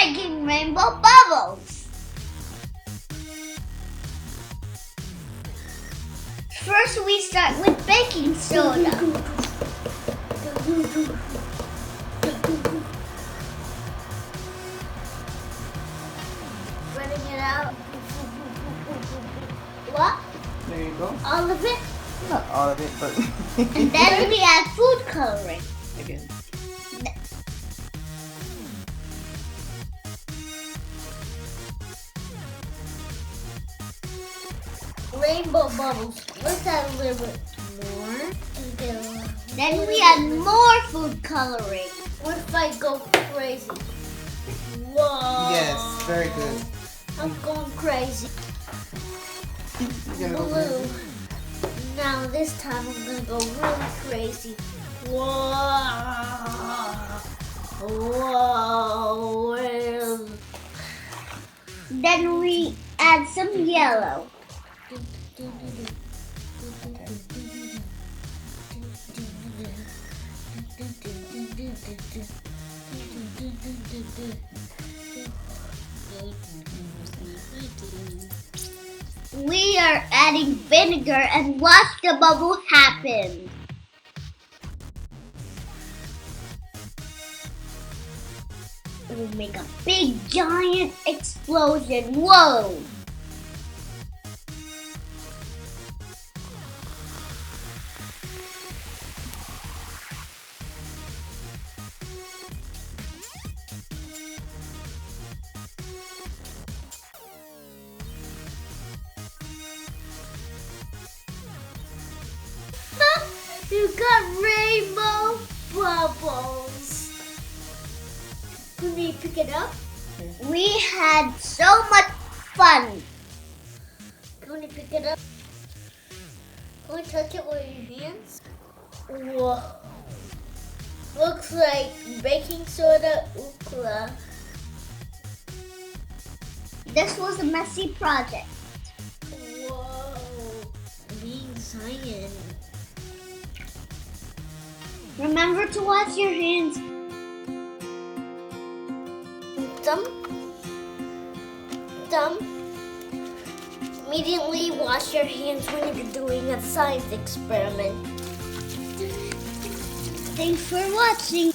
making rainbow bubbles. First, we start with baking soda. Spreading it out. What? There you go. All of it? Not all of it, but And then we add food coloring. again. Rainbow bubbles. Let's add a little bit more. Then we add more food coloring. What if I go crazy? Whoa. Yes, very good. I'm going crazy. You're gonna go Blue. crazy. Now this time I'm gonna go really crazy. Whoa. Whoa. Then we add some yellow. We are adding vinegar and watch the bubble happen. It will make a big giant explosion. Whoa! You got rainbow bubbles. Can we pick it up? We had so much fun. Can we pick it up? Can we touch it with your hands? Whoa. Looks like baking soda ukla. This was a messy project. Whoa. Being Zayin. Remember to wash your hands. Immediately wash your hands when you're doing a science experiment. Thanks for watching.